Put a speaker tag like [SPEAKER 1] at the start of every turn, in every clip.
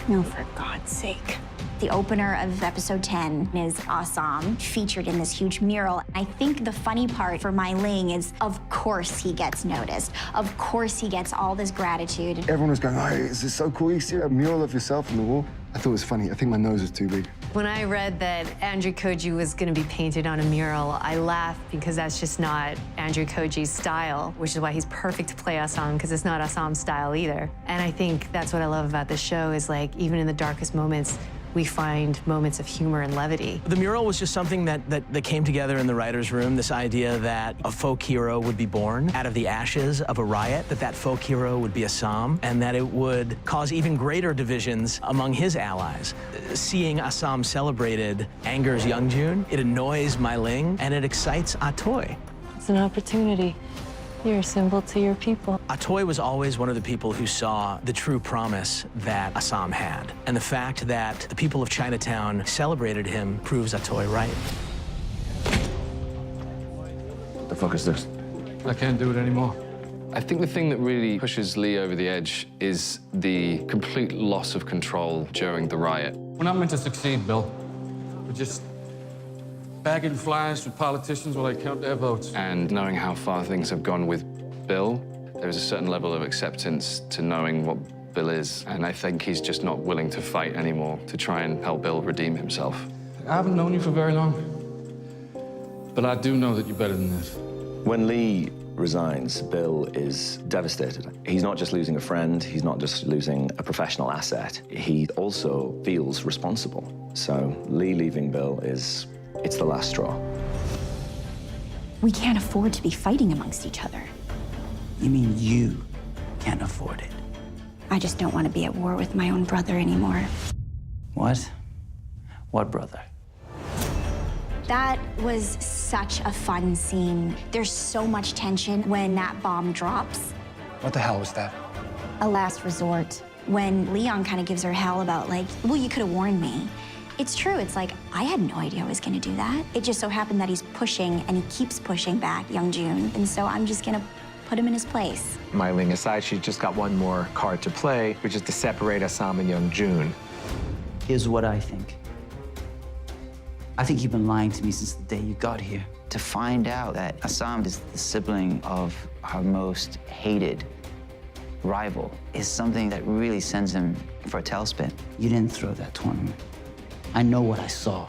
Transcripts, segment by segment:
[SPEAKER 1] No, for God's sake. The opener of episode 10 is Assam, featured in this huge mural. I think the funny part for Mai Ling is, of course he gets noticed. Of course he gets all this gratitude.
[SPEAKER 2] Everyone was going, oh, this is so cool. You see a mural of yourself on the wall? I thought it was funny. I think my nose was too big.
[SPEAKER 3] When I read that Andrew Koji was going to be painted on a mural, I laughed because that's just not Andrew Koji's style, which is why he's perfect to play Assam, because it's not Assam's style either. And I think that's what I love about this show is, like, even in the darkest moments, we find moments of humor and levity.
[SPEAKER 4] The mural was just something that came together in the writer's room, this idea that a folk hero would be born out of the ashes of a riot, that folk hero would be Assam, and that it would cause even greater divisions among his allies. Seeing Assam celebrated angers Youngjun, it annoys Mai Ling, and it excites Atoy.
[SPEAKER 3] It's an opportunity. You're a symbol to your people.
[SPEAKER 4] Atoy was always one of the people who saw the true promise that Assam had. And the fact that the people of Chinatown celebrated him proves Atoy right.
[SPEAKER 5] What the fuck is this?
[SPEAKER 6] I can't do it anymore.
[SPEAKER 7] I think the thing that really pushes Lee over the edge is the complete loss of control during the riot.
[SPEAKER 6] We're not meant to succeed, Bill. We're just bagging flies with politicians while they count their votes.
[SPEAKER 7] And knowing how far things have gone with Bill, there's a certain level of acceptance to knowing what Bill is. And I think he's just not willing to fight anymore to try and help Bill redeem himself.
[SPEAKER 6] I haven't known you for very long, but I do know that you're better than this.
[SPEAKER 5] When Lee resigns, Bill is devastated. He's not just losing a friend, he's not just losing a professional asset, he also feels responsible. So Lee leaving Bill it's the last straw.
[SPEAKER 1] We can't afford to be fighting amongst each other.
[SPEAKER 8] You mean you can't afford it?
[SPEAKER 1] I just don't want to be at war with my own brother anymore.
[SPEAKER 8] What? What brother?
[SPEAKER 1] That was such a fun scene. There's so much tension when that bomb drops.
[SPEAKER 2] What the hell was that?
[SPEAKER 1] A last resort. When Leon kind of gives her hell about, like, well, you could have warned me. It's true. It's like, I had no idea I was going to do that. It just so happened that he's pushing, and he keeps pushing back Youngjun, and so I'm just going to put him in his place.
[SPEAKER 9] Mai Ling aside, she's just got one more card to play, which is to separate Assam and Youngjun.
[SPEAKER 8] Here's what I think. I think you've been lying to me since the day you got here.
[SPEAKER 10] To find out that Assam is the sibling of our most hated rival is something that really sends him for a tailspin.
[SPEAKER 8] You didn't throw that tournament. I know what I saw.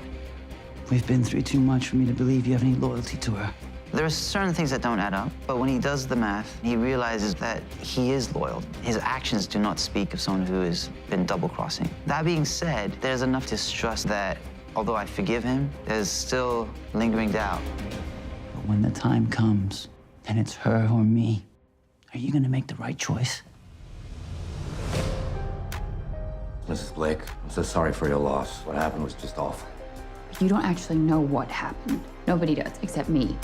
[SPEAKER 8] We've been through too much for me to believe you have any loyalty to her.
[SPEAKER 10] There are certain things that don't add up, but when he does the math, he realizes that he is loyal. His actions do not speak of someone who has been double-crossing. That being said, there's enough distrust that, although I forgive him, there's still lingering doubt.
[SPEAKER 8] But when the time comes, and it's her or me, are you gonna make the right choice?
[SPEAKER 5] Mrs. Blake, I'm so sorry for your loss. What happened was just awful.
[SPEAKER 11] You don't actually know what happened. Nobody does, except me.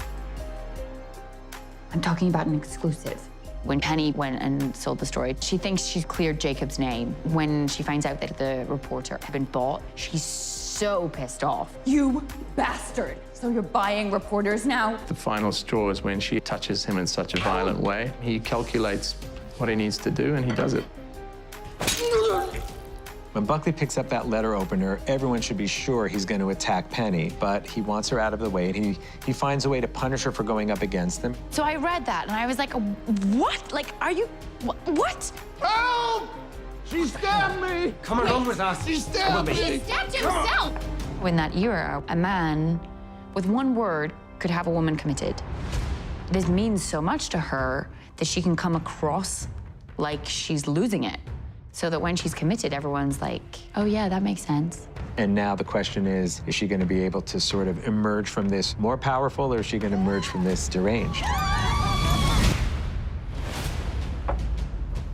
[SPEAKER 11] I'm talking about an exclusive. When Penny went and sold the story, she thinks she's cleared Jacob's name. When she finds out that the reporter had been bought, she's so pissed off. You bastard! So you're buying reporters now?
[SPEAKER 12] The final straw is when she touches him in such a violent way. He calculates what he needs to do, and he does it.
[SPEAKER 9] When Buckley picks up that letter opener, everyone should be sure he's going to attack Penny, but he wants her out of the way, and he finds a way to punish her for going up against him.
[SPEAKER 11] So I read that, and I was like, what? Like, are you, what?
[SPEAKER 6] Help! She stabbed me!
[SPEAKER 5] Coming home with us.
[SPEAKER 6] She stabbed me!
[SPEAKER 11] He stabbed himself! In that era, a man with one word could have a woman committed. This means so much to her that she can come across like she's losing it. So that when she's committed, everyone's like, oh yeah, that makes sense.
[SPEAKER 9] And now the question is she going to be able to sort of emerge from this more powerful, or is she going to emerge from this deranged?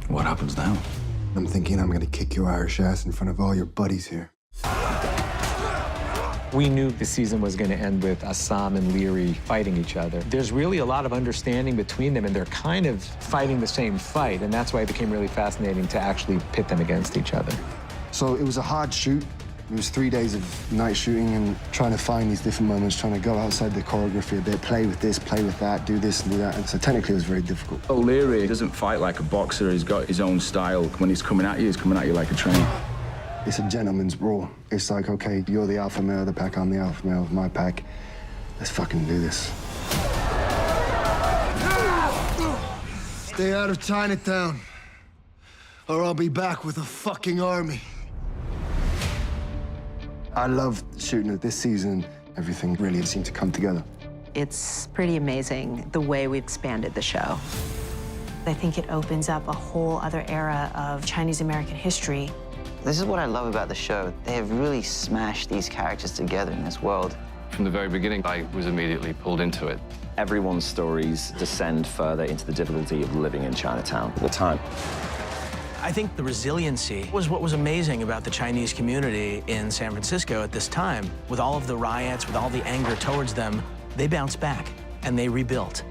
[SPEAKER 5] What happens now?
[SPEAKER 2] I'm thinking I'm gonna kick your Irish ass in front of all your buddies here.
[SPEAKER 9] We knew the season was going to end with Assam and Leary fighting each other. There's really a lot of understanding between them, and they're kind of fighting the same fight, and that's why it became really fascinating to actually pit them against each other.
[SPEAKER 2] So it was a hard shoot. It was 3 days of night shooting and trying to find these different moments, trying to go outside the choreography a bit, play with this, play with that, do this and do that. And so technically it was very difficult.
[SPEAKER 13] O'Leary doesn't fight like a boxer. He's got his own style. When he's coming at you like a train.
[SPEAKER 2] It's a gentleman's brawl. It's like, okay, you're the alpha male of the pack, I'm the alpha male of my pack. Let's fucking do this. Stay out of Chinatown, or I'll be back with a fucking army. I loved shooting it this season. Everything really seemed to come together.
[SPEAKER 13] It's pretty amazing the way we expanded the show.
[SPEAKER 3] I think it opens up a whole other era of Chinese American history.
[SPEAKER 10] This is what I love about the show. They have really smashed these characters together in this world.
[SPEAKER 7] From the very beginning, I was immediately pulled into it.
[SPEAKER 5] Everyone's stories descend further into the difficulty of living in Chinatown at the time.
[SPEAKER 4] I think the resiliency was what was amazing about the Chinese community in San Francisco at this time. With all of the riots, with all the anger towards them, they bounced back and they rebuilt.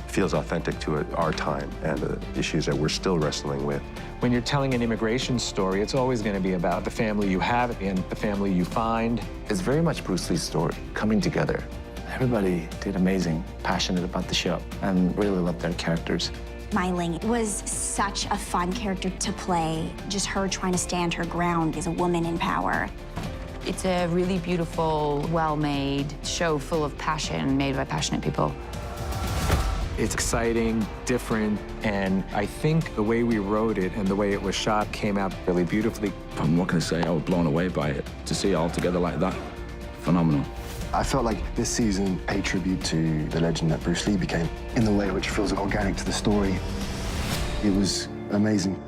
[SPEAKER 14] Feels authentic to our time and the issues that we're still wrestling with.
[SPEAKER 9] When you're telling an immigration story, it's always going to be about the family you have and the family you find.
[SPEAKER 5] It's very much Bruce Lee's story coming together. Everybody did amazing, passionate about the show, and really loved their characters.
[SPEAKER 1] Mai Ling was such a fun character to play. Just her trying to stand her ground as a woman in power.
[SPEAKER 11] It's a really beautiful, well-made show full of passion, made by passionate people.
[SPEAKER 9] It's exciting, different, and I think the way we wrote it and the way it was shot came out really beautifully.
[SPEAKER 15] I'm not going to say I was blown away by it. To see it all together like that, phenomenal.
[SPEAKER 2] I felt like this season paid tribute to the legend that Bruce Lee became in the way which feels organic to the story. It was amazing.